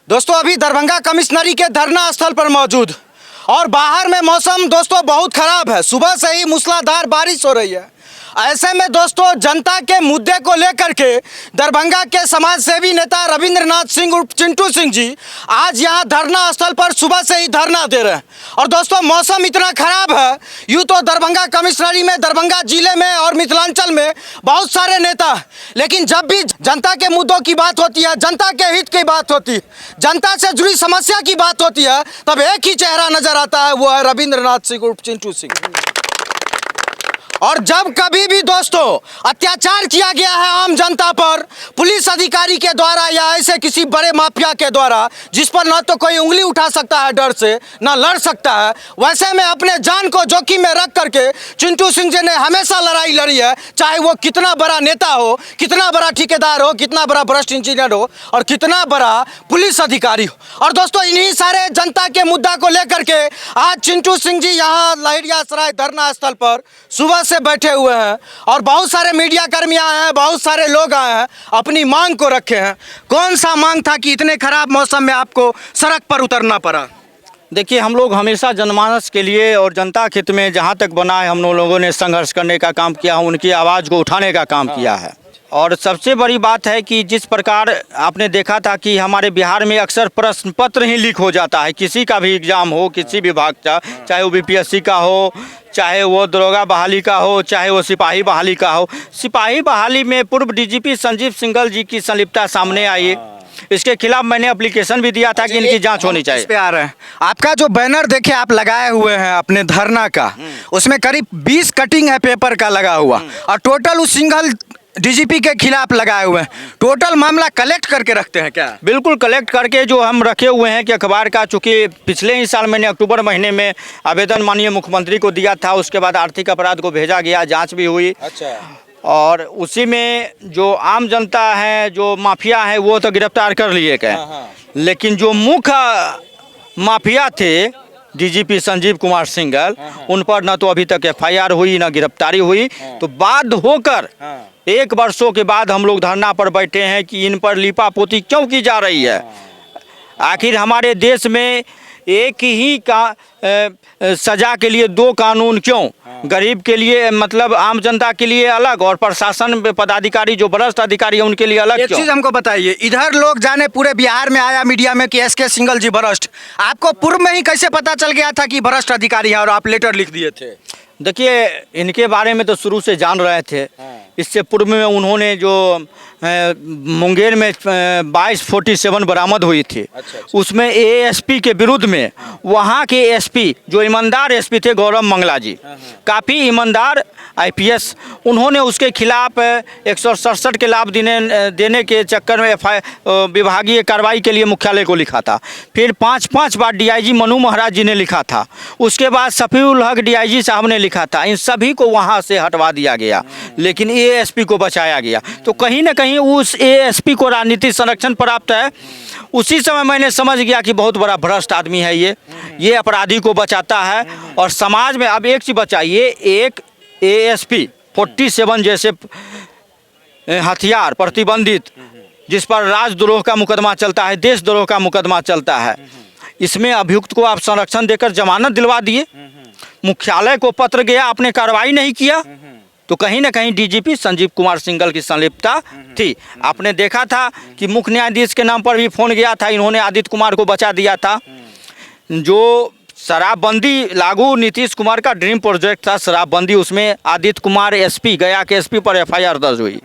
दोस्तों अभी दरभंगा कमिश्नरी के धरना स्थल पर मौजूद और बाहर में मौसम दोस्तों बहुत खराब है। सुबह से ही मूसलाधार बारिश हो रही है। ऐसे में दोस्तों जनता के मुद्दे को लेकर के दरभंगा के समाज सेवी नेता रविंद्रनाथ सिंह उर्फ चिंटू सिंह जी आज यहां धरना स्थल पर सुबह से ही धरना दे रहे हैं। और दोस्तों मौसम इतना खराब है, यूँ तो दरभंगा कमिश्नरी में, दरभंगा जिले में और मिथिलांचल में बहुत सारे नेता, लेकिन जब भी जनता के मुद्दों की बात होती है, जनता के हित की बात होती है, जनता से जुड़ी समस्या की बात होती है, तब एक ही चेहरा नजर आता है, वो है रविंद्रनाथ सिंह उर्फ चिंटू सिंह। और जब कभी भी दोस्तों अत्याचार किया गया है आम जनता पर पुलिस अधिकारी के द्वारा या ऐसे किसी बड़े माफिया के द्वारा जिस पर न तो कोई उंगली उठा सकता है डर से, न लड़ सकता है, वैसे में अपने जान को जोखिम में रख करके चिंटू सिंह जी ने हमेशा लड़ाई लड़ी है। चाहे वो कितना बड़ा नेता हो, कितना बड़ा ठेकेदार हो, कितना बड़ा भ्रष्ट इंजीनियर हो और कितना बड़ा पुलिस अधिकारी हो। और दोस्तों इन्हीं सारे जनता के मुद्दा को लेकर के आज चिंटू सिंह जी यहाँ लहरियासराय धरना स्थल पर सुबह से बैठे हुए हैं और बहुत सारे मीडिया कर्मी आए हैं, बहुत सारे लोग आए हैं, अपनी मांग को रखे हैं। कौन सा मांग था कि इतने खराब मौसम में आपको सड़क पर उतरना पड़ा? देखिए, हम लोग हमेशा जनमानस के लिए और जनता के हित में जहाँ तक बना है हम लोगों ने संघर्ष करने का काम किया, उनकी आवाज़ को उठाने का काम किया है। और सबसे बड़ी बात है कि जिस प्रकार आपने देखा था कि हमारे बिहार में अक्सर प्रश्न पत्र ही लीक हो जाता है, किसी का भी एग्ज़ाम हो, किसी विभाग का, चाहे वो बीपीएससी का हो, चाहे वो दरोगा बहाली का हो, चाहे वो सिपाही बहाली का हो। सिपाही बहाली में पूर्व डीजीपी संजीव सिंघल जी की संलिप्तता सामने आई। इसके खिलाफ मैंने एप्लीकेशन भी दिया था कि इनकी जांच होनी चाहिए। इस पे आ रहे हैं, आपका जो बैनर देखे आप लगाए हुए हैं अपने धरना का, उसमें करीब 20 कटिंग है पेपर का लगा हुआ और टोटल उस सिंघल डीजीपी के खिलाफ लगाए हुए हैं। टोटल मामला कलेक्ट करके रखते हैं क्या? बिल्कुल कलेक्ट करके जो हम रखे हुए हैं कि अखबार का, चूँकि पिछले ही साल मैंने अक्टूबर महीने में आवेदन माननीय मुख्यमंत्री को दिया था, उसके बाद आर्थिक अपराध को भेजा गया, जांच भी हुई। अच्छा। और उसी में जो आम जनता है, जो माफिया है, वो तो गिरफ्तार कर लिए गए, लेकिन जो मुख्य माफिया थे डीजीपी संजीव कुमार सिंघल, उन पर न तो अभी तक एफआईआर हुई न गिरफ्तारी हुई। तो बाध्य होकर 1 वर्षों के बाद हम लोग धरना पर बैठे हैं कि इन पर लीपापोती क्यों की जा रही है। आखिर हमारे देश में एक ही सजा के लिए 2 कानून क्यों? गरीब के लिए, मतलब आम जनता के लिए अलग, और प्रशासन पदाधिकारी जो भ्रष्ट अधिकारी है उनके लिए अलग क्यों? चीज हमको बताइए, इधर लोग जाने पूरे बिहार में आया मीडिया में कि एसके सिंघल जी भ्रष्ट, आपको पूर्व में ही कैसे पता चल गया था कि भ्रष्ट अधिकारी है और आप लेटर लिख दिए थे? देखिए, इनके बारे में तो शुरू से जान रहे थे। इससे पूर्व में उन्होंने जो मुंगेर में 2247 बरामद हुई थी, उसमें एएसपी के विरुद्ध में वहाँ के एसपी जो ईमानदार एसपी थे गौरव मंगला जी, काफ़ी ईमानदार आईपीएस, उन्होंने उसके खिलाफ 167 के लाभ देने के चक्कर में विभागीय कार्रवाई के लिए मुख्यालय को लिखा था। फिर 5 बार डीआईजी मनु महाराज जी ने लिखा था। उसके बाद सफीउल हक डीआईजी साहब ने लिखा था। इन सभी को वहाँ से हटवा दिया गया, लेकिन एएसपी को बचाया गया। तो कहीं ना कहीं उस एएसपी को राजनीतिक संरक्षण प्राप्त है। उसी समय मैंने समझ गया कि बहुत बड़ा भ्रष्ट आदमी है ये अपराधी को बचाता है। और समाज में अब एक चीज़ बचा, ये एक एएसपी 47 जैसे हथियार प्रतिबंधित, जिस पर राजद्रोह का मुकदमा चलता है, देशद्रोह का मुकदमा चलता है, इसमें अभियुक्त को आप संरक्षण देकर जमानत दिलवा दिए। मुख्यालय को पत्र गया, आपने कार्रवाई नहीं किया। तो कहीं ना कहीं डीजीपी संजीव कुमार सिंघल की संलिप्तता थी। आपने देखा था कि मुख्य न्यायाधीश के नाम पर भी फोन गया था, इन्होंने आदित्य कुमार को बचा दिया था। जो शराबबंदी लागू नीतीश कुमार का ड्रीम प्रोजेक्ट था शराबबंदी, उसमें आदित्य कुमार एसपी, गया के एसपी पर एफआईआर दर्ज हुई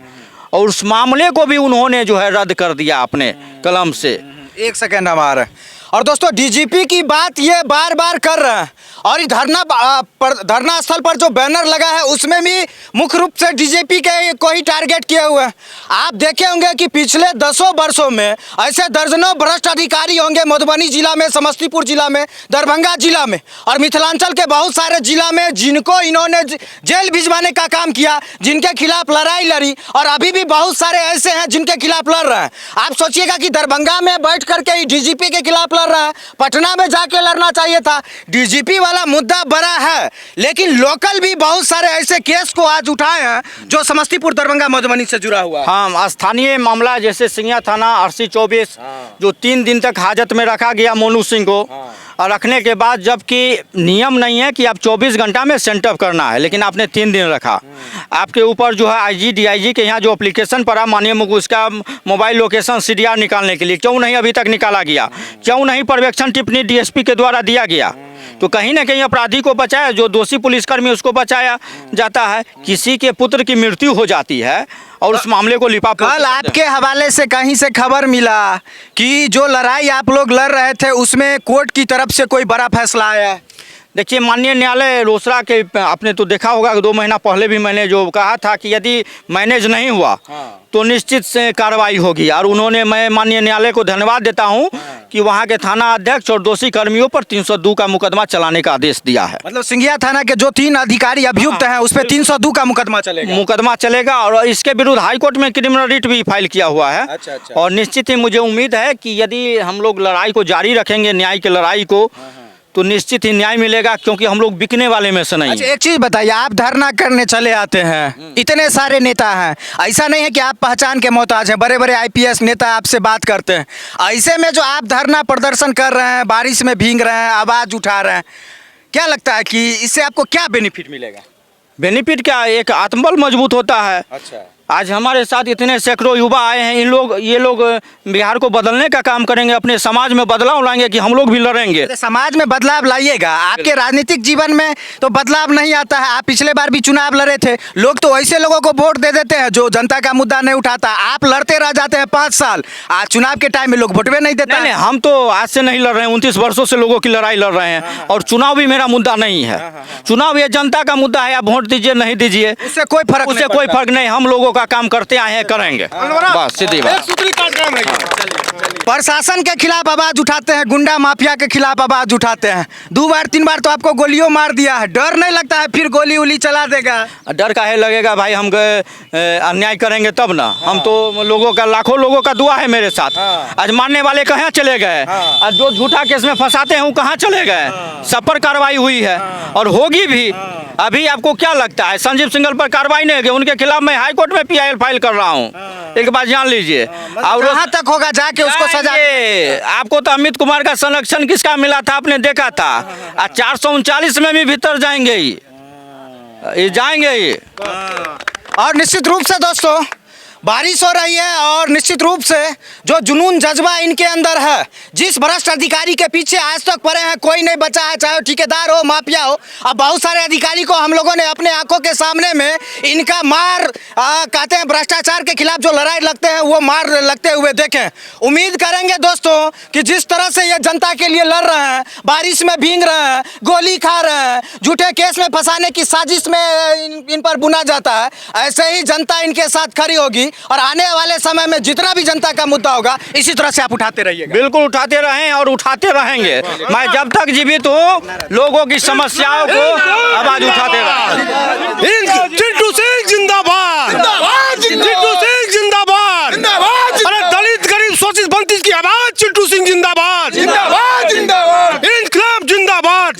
और उस मामले को भी उन्होंने जो है रद्द कर दिया अपने कलम से। 1 सेकेंड हमारा। और दोस्तों डीजीपी की बात ये बार बार कर रहे हैं और धरना स्थल पर जो बैनर लगा है उसमें भी मुख्य रूप से डीजीपी के को ही टारगेट किए हुए हैं। आप देखे होंगे कि पिछले 10 वर्षों में ऐसे दर्जनों भ्रष्ट अधिकारी होंगे मधुबनी जिला में, समस्तीपुर जिला में, दरभंगा जिला में और मिथिलांचल के बहुत सारे जिला में, जिनको इन्होंने जेल भिजवाने का काम किया, जिनके खिलाफ लड़ाई लड़ी और अभी भी बहुत सारे ऐसे हैं जिनके खिलाफ लड़ रहे हैं। आप सोचिएगा कि दरभंगा में बैठ करके डीजीपी के खिलाफ लड़ रहा है, पटना में जाके लड़ना चाहिए था। डीजीपी वाला मुद्दा बड़ा है, लेकिन लोकल भी बहुत सारे ऐसे केस को आज उठाए हैं जो समस्तीपुर, दरभंगा, मधुबनी से जुड़ा हुआ है। हाँ, स्थानीय मामला जैसे सिंघिया थाना RC 24 जो 3 दिन तक हाजत में रखा गया मोनू सिंह को, और रखने के बाद जबकि नियम नहीं है कि आप 24 घंटा में सेंटअप करना है, लेकिन आपने 3 दिन रखा। आपके ऊपर जो है IG DIG के यहाँ जो एप्लीकेशन पड़ा माननीय मुख्य, उसका मोबाइल लोकेशन CDR निकालने के लिए क्यों नहीं अभी तक निकाला गया, क्यों नहीं पर्यवेक्षण टिप्पणी DSP के द्वारा दिया गया। तो कहीं ना कहीं अपराधी को बचाया, जो दोषी पुलिसकर्मी उसको बचाया जाता है। किसी के पुत्र की मृत्यु हो जाती है और उस मामले को लिपापोती कल आपके हवाले से कहीं से खबर मिला कि जो लड़ाई आप लोग लड़ रहे थे उसमें कोर्ट की तरफ से कोई बड़ा फैसला आया है। देखिए, माननीय न्यायालय रोसड़ा के, आपने तो देखा होगा कि 2 महीना पहले भी मैंने जो कहा था कि यदि मैनेज नहीं हुआ तो निश्चित से कार्रवाई होगी, और उन्होंने, मैं माननीय न्यायालय को धन्यवाद देता हूं कि वहां के थाना अध्यक्ष और दोषी कर्मियों पर 302 का मुकदमा चलाने का आदेश दिया है। मतलब सिंघिया थाना के जो 3 अधिकारी अभियुक्त हैं उस पर 302 का मुकदमा चलेगा। और इसके विरुद्ध हाईकोर्ट में क्रिमिनल रिट भी फाइल किया हुआ है। अच्छा। और निश्चित ही मुझे उम्मीद है कि यदि हम लोग लड़ाई को जारी रखेंगे, न्याय की लड़ाई को, तो निश्चित ही न्याय मिलेगा, क्योंकि हम लोग बिकने वाले में से नहीं। अच्छा, एक चीज बताइए, आप धरना करने चले आते हैं, इतने सारे नेता हैं, ऐसा नहीं है कि आप पहचान के मोहताज हैं, बड़े बड़े IPS नेता आपसे बात करते हैं, ऐसे में जो आप धरना प्रदर्शन कर रहे हैं, बारिश में भीग रहे हैं, आवाज उठा रहे हैं, क्या लगता है कि इससे आपको क्या बेनिफिट मिलेगा? बेनिफिट क्या, एक आत्मबल मजबूत होता है। अच्छा। आज हमारे साथ इतने सैकड़ों युवा आए हैं, ये लोग बिहार को बदलने का काम करेंगे, अपने समाज में बदलाव लाएंगे कि हम लोग भी लड़ेंगे। समाज में बदलाव लाइएगा, आपके राजनीतिक जीवन में तो बदलाव नहीं आता है। आप पिछले बार भी चुनाव लड़े थे, लोग तो ऐसे लोगों को वोट दे देते हैं जो जनता का मुद्दा नहीं उठाता, आप लड़ते रह जाते हैं 5 साल, आज चुनाव के टाइम में लोग वोट भी नहीं देते। नहीं, हम तो आज से नहीं लड़ रहे हैं, 29 वर्षों से लोगों की लड़ाई लड़ रहे हैं, और चुनाव भी मेरा मुद्दा नहीं है। चुनाव ये जनता का मुद्दा है, आप वोट दीजिए नहीं दीजिए, उससे कोई फर्क नहीं। हम लोगों का काम करते आए हैं, करेंगे, बस सीधी बात। प्रशासन के खिलाफ आवाज उठाते हैं, गुंडा माफिया के खिलाफ आवाज उठाते हैं, 2 बार 3 बार तो आपको गोलियों मार दिया है, डर नहीं लगता है फिर गोली उली चला देगा? डर काहे लगेगा भाई, हम अन्याय करेंगे तब ना। हम तो लोगों का, लाखों लोगों का दुआ है मेरे साथ। आज मारने वाले कहाँ चले गए, आज जो झूठा केस में फंसाते हैं वो कहाँ चले गए? सब पर कार्रवाई हुई है और होगी भी। अभी आपको क्या लगता है संजीव सिंघल पर कार्रवाई नहीं होगी? उनके खिलाफ मैं हाईकोर्ट में PIL फाइल कर रहा हूँ, एक बात जान लीजिए। और कहाँ तक होगा जाके उसको सजा? आपको तो अमित कुमार का संरक्षण किसका मिला था आपने देखा था, 439 में भी भीतर जाएंगे ये जाएंगे ये। और निश्चित रूप से दोस्तों बारिश हो रही है और निश्चित रूप से जो जुनून जज्बा इनके अंदर है, जिस भ्रष्ट अधिकारी के पीछे आज तक पड़े हैं कोई नहीं बचा है, चाहे ठेकेदार हो माफिया हो। अब बहुत सारे अधिकारी को हम लोगों ने अपने आंखों के सामने में इनका मार कहते हैं भ्रष्टाचार के खिलाफ जो लड़ाई लगते हैं वो मार लगते हुए देखें। उम्मीद करेंगे दोस्तों कि जिस तरह से ये जनता के लिए लड़ रहे हैं, बारिश में भीग रहे हैं, गोली खा रहे हैं, झूठे केस में फंसाने की साजिश में इन पर बुना जाता है, ऐसे ही जनता इनके साथ खड़ी होगी और आने वाले समय में जितना भी जनता का मुद्दा होगा इसी तरह से आप उठाते रहिएगा। बिल्कुल उठाते रहें और उठाते रहेंगे। मैं जब तक जीवित हूँ लोगों की समस्याओं को आवाज उठाते रहेंगे। चिंटू सिंह जिंदाबाद, चिंटू सिंह जिंदाबाद, अरे दलित गरीब शोषित वंचित की आवाज चिंटू सिंह जिंदाबाद, इंकलाब जिंदाबाद।